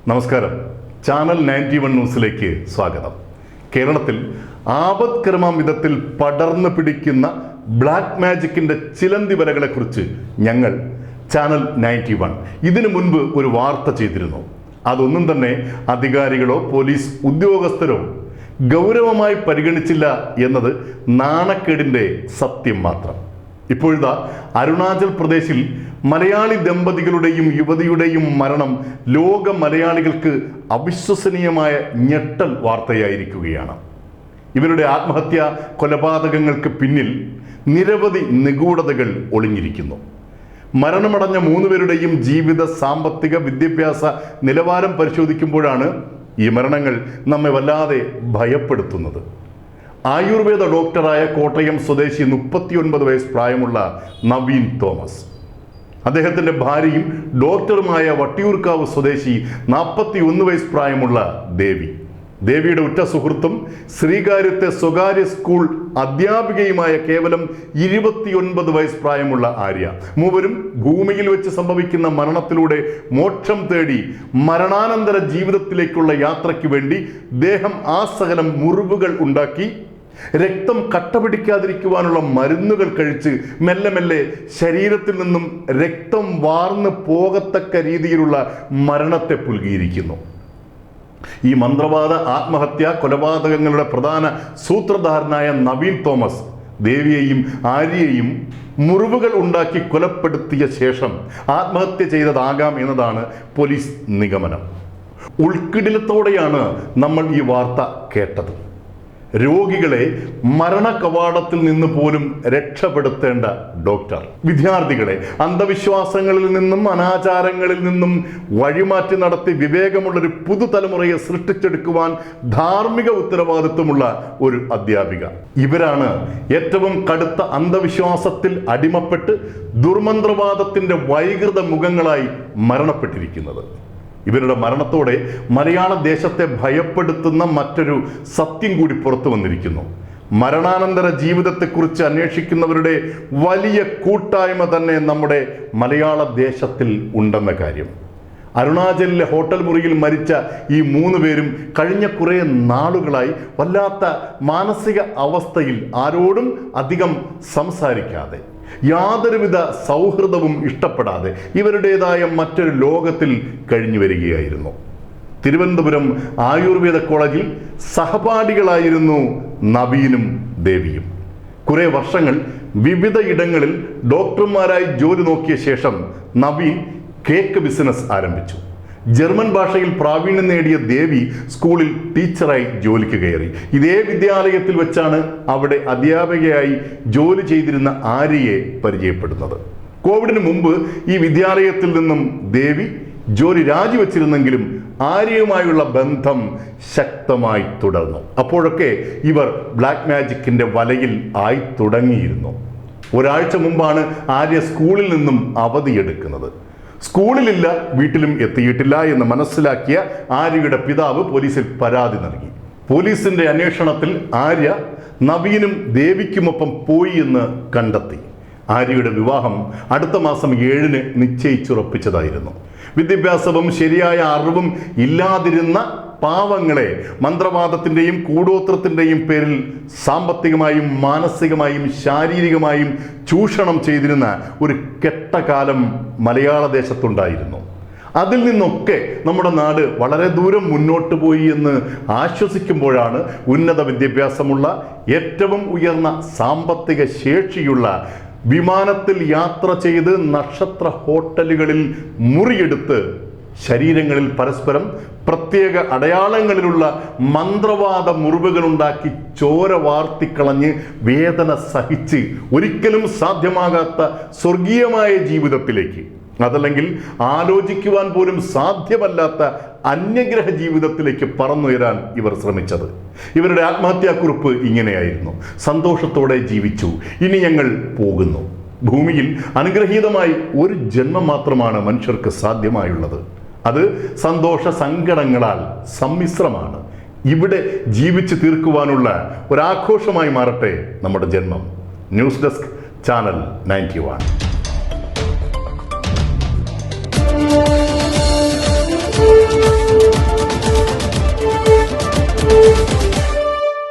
നമസ്കാരം. ചാനൽ 91 ന്യൂസിലേക്ക് സ്വാഗതം. കേരളത്തിൽ ആപത്കരമാം വിധത്തിൽ പടർന്നു പിടിക്കുന്ന ബ്ലാക്ക് മാജിക്കിന്റെ ചിലന്തി വലകളെക്കുറിച്ച് ഞങ്ങൾ ചാനൽ 91 ഇതിനു മുൻപ് ഒരു വാർത്ത ചെയ്തിരുന്നു. അതൊന്നും തന്നെ അധികാരികളോ പോലീസ് ഉദ്യോഗസ്ഥരോ ഗൗരവമായി പരിഗണിച്ചില്ല എന്നത് നാണക്കേടിന്റെ സത്യം മാത്രം. ഇപ്പോഴിതാ അരുണാചൽ പ്രദേശിൽ മലയാളി ദമ്പതികളുടെയും യുവതിയുടെയും മരണം ലോക മലയാളികൾക്ക് അവിശ്വസനീയമായ ഞെട്ടൽ വാർത്തയായിരിക്കുകയാണ്. ഇവരുടെ ആത്മഹത്യാ കൊലപാതകങ്ങൾക്ക് പിന്നിൽ നിരവധി നിഗൂഢതകൾ ഒളിഞ്ഞിരിക്കുന്നു. മരണമടഞ്ഞ 3 പേരുടെയും ജീവിത, സാമ്പത്തിക, വിദ്യാഭ്യാസ നിലവാരം പരിശോധിക്കുമ്പോഴാണ് ഈ മരണങ്ങൾ നമ്മെ വല്ലാതെ ഭയപ്പെടുത്തുന്നത്. ആയുർവേദ ഡോക്ടറായ കോട്ടയം സ്വദേശി 39 വയസ്സ് പ്രായമുള്ള നവീൻ തോമസ്, അദ്ദേഹത്തിൻ്റെ ഭാര്യയും ഡോക്ടറുമായ വട്ടിയൂർക്കാവ് സ്വദേശി 41 വയസ്സ് പ്രായമുള്ള ദേവിയുടെ ഉറ്റ സുഹൃത്തും ശ്രീകാര്യത്തെ സ്വകാര്യ സ്കൂൾ അധ്യാപികയുമായ കേവലം 29 വയസ്സ് പ്രായമുള്ള ആര്യ, മൂവരും ഭൂമിയിൽ വെച്ച് സംഭവിക്കുന്ന മരണത്തിലൂടെ മോക്ഷം തേടി മരണാനന്തര ജീവിതത്തിലേക്കുള്ള യാത്രയ്ക്ക് വേണ്ടി ദേഹം ആസകലം മുറിവുകൾ ഉണ്ടാക്കി രക്തം കട്ടപിടിക്കാതിരിക്കുവാനുള്ള മരുന്നുകൾ കഴിച്ച് മെല്ലെ മെല്ലെ ശരീരത്തിൽ നിന്നും രക്തം വാർന്നു പോകത്തക്ക രീതിയിലുള്ള മരണത്തെ പുൽകിയിരിക്കുന്നു. ഈ മന്ത്രവാദ ആത്മഹത്യാ കൊലപാതകങ്ങളുടെ പ്രധാന സൂത്രധാരനായ നവീൻ തോമസ് ദേവിയെയും ആര്യയെയും മുറിവുകൾ ഉണ്ടാക്കി കൊലപ്പെടുത്തിയ ശേഷം ആത്മഹത്യ ചെയ്തതാകാം എന്നതാണ് പോലീസ് നിഗമനം. ഉൾക്കിടിലത്തോടെയാണ് നമ്മൾ ഈ വാർത്ത കേട്ടത്. രോഗികളെ മരണ കവാടത്തിൽ നിന്ന് പോലും രക്ഷപ്പെടുത്തേണ്ട ഡോക്ടർ വിദ്യാർത്ഥികളെ അന്ധവിശ്വാസങ്ങളിൽ നിന്നും അനാചാരങ്ങളിൽ നിന്നും വഴിമാറ്റി നടത്തി വിവേകമുള്ളൊരു പുതുതലമുറയെ സൃഷ്ടിച്ചെടുക്കുവാൻ ധാർമ്മിക ഉത്തരവാദിത്വമുള്ള ഒരു അധ്യാപിക, ഇവരാണ് ഏറ്റവും കടുത്ത അന്ധവിശ്വാസത്തിൽ അടിമപ്പെട്ട് ദുർമന്ത്രവാദത്തിന്റെ വൈകൃത മുഖങ്ങളായി മരണപ്പെട്ടിരിക്കുന്നത്. ഇവരുടെ മരണത്തോടെ മലയാള ദേശത്തെ ഭയപ്പെടുത്തുന്ന മറ്റൊരു സത്യം കൂടി പുറത്തു വന്നിരിക്കുന്നു. മരണാനന്തര ജീവിതത്തെക്കുറിച്ച് അന്വേഷിക്കുന്നവരുടെ വലിയ കൂട്ടായ്മ തന്നെ നമ്മുടെ മലയാള ദേശത്തിൽ ഉണ്ടെന്ന കാര്യം. അരുണാചലിലെ ഹോട്ടൽ മുറിയിൽ മരിച്ച ഈ 3 പേരും കഴിഞ്ഞ കുറേ നാളുകളായി വല്ലാത്ത മാനസിക അവസ്ഥയിൽ ആരോടും അധികം സംസാരിക്കാതെ, യാതൊരുവിധ സൗഹൃദവും ഇഷ്ടപ്പെടാതെ ഇവരുടേതായ മറ്റൊരു ലോകത്തിൽ കഴിഞ്ഞു വരികയായിരുന്നു. തിരുവനന്തപുരം ആയുർവേദ കോളേജിൽ സഹപാഠികളായിരുന്നു നവീനും ദേവിയും. കുറെ വർഷങ്ങൾ വിവിധ ഇടങ്ങളിൽ ഡോക്ടർമാരായി ജോലി നോക്കിയ ശേഷം നവീൻ കേക്ക് ബിസിനസ് ആരംഭിച്ചു. ജർമ്മൻ ഭാഷയിൽ പ്രാവീണ്യം നേടിയ ദേവി സ്കൂളിൽ ടീച്ചറായി ജോലിക്ക് കയറി. ഇതേ വിദ്യാലയത്തിൽ വെച്ചാണ് അവിടെ അധ്യാപികയായി ജോലി ചെയ്തിരുന്ന ആര്യയെ പരിചയപ്പെടുന്നത്. കോവിഡിന് മുമ്പ് ഈ വിദ്യാലയത്തിൽ നിന്നും ദേവി ജോലി രാജിവെച്ചിരുന്നെങ്കിലും ആര്യയുമായുള്ള ബന്ധം ശക്തമായി തുടർന്നു. അപ്പോഴൊക്കെ ഇവർ ബ്ലാക്ക് മാജിക്കിന്റെ വലയിൽ ആയി തുടങ്ങിയിരുന്നു. ഒരാഴ്ച മുമ്പാണ് ആര്യ സ്കൂളിൽ നിന്നും അവധിയെടുക്കുന്നത്. സ്കൂളിലില്ല, വീട്ടിലും എത്തിയിട്ടില്ല എന്ന് മനസ്സിലാക്കിയ ആര്യയുടെ പിതാവ് പോലീസിൽ പരാതി നൽകി. പോലീസിന്റെ അന്വേഷണത്തിൽ ആര്യ നവീനും ദേവിക്കുമൊപ്പം പോയി എന്ന് കണ്ടെത്തി. ആര്യയുടെ വിവാഹം അടുത്ത മാസം 7-ന് നിശ്ചയിച്ചുറപ്പിച്ചതായിരുന്നു. വിദ്യാഭ്യാസവും ശരിയായ അറിവും ഇല്ലാതിരുന്ന പാവങ്ങളെ മന്ത്രവാദത്തിൻ്റെയും കൂടോത്രത്തിൻ്റെയും പേരിൽ സാമ്പത്തികമായും മാനസികമായും ശാരീരികമായും ചൂഷണം ചെയ്തിരുന്ന ഒരു കെട്ടകാലം മലയാള ദേശത്തുണ്ടായിരുന്നു. അതിൽ നിന്നൊക്കെ നമ്മുടെ നാട് വളരെ ദൂരം മുന്നോട്ട് പോയി എന്ന് ആശ്വസിക്കുമ്പോഴാണ് ഉന്നത വിദ്യാഭ്യാസമുള്ള, ഏറ്റവും ഉയർന്ന സാമ്പത്തിക ശേഷിയുള്ള, വിമാനത്തിൽ യാത്ര ചെയ്ത് നക്ഷത്ര ഹോട്ടലുകളിൽ മുറിയെടുത്ത് ശരീരങ്ങളിൽ പരസ്പരം പ്രത്യേക അടയാളങ്ങളിലുള്ള മന്ത്രവാദ മുറിവുകളുണ്ടാക്കി ചോര വാർത്തിക്കളഞ്ഞ് വേദന സഹിച്ച് ഒരിക്കലും സാധ്യമാകാത്ത സ്വർഗീയമായ ജീവിതത്തിലേക്ക്, അതല്ലെങ്കിൽ ആലോചിക്കുവാൻ പോലും സാധ്യമല്ലാത്ത അന്യഗ്രഹ ജീവിതത്തിലേക്ക് പറന്നുയരാൻ ഇവർ ശ്രമിച്ചത്. ഇവരുടെ ആത്മഹത്യാക്കുറിപ്പ് ഇങ്ങനെയായിരുന്നു: സന്തോഷത്തോടെ ജീവിച്ചു, ഇനി ഞങ്ങൾ പോകുന്നു. ഭൂമിയിൽ അനുഗ്രഹീതമായി ഒരു ജന്മം മാത്രമാണ് മനുഷ്യർക്ക് സാധ്യമായുള്ളത്. അത് സന്തോഷ സങ്കടങ്ങളാൽ സമ്മിശ്രമാണ്. ഇവിടെ ജീവിച്ചു തീർക്കുവാനുള്ള ഒരാഘോഷമായി മാറട്ടെ നമ്മുടെ ജന്മം. News desk, channel 91.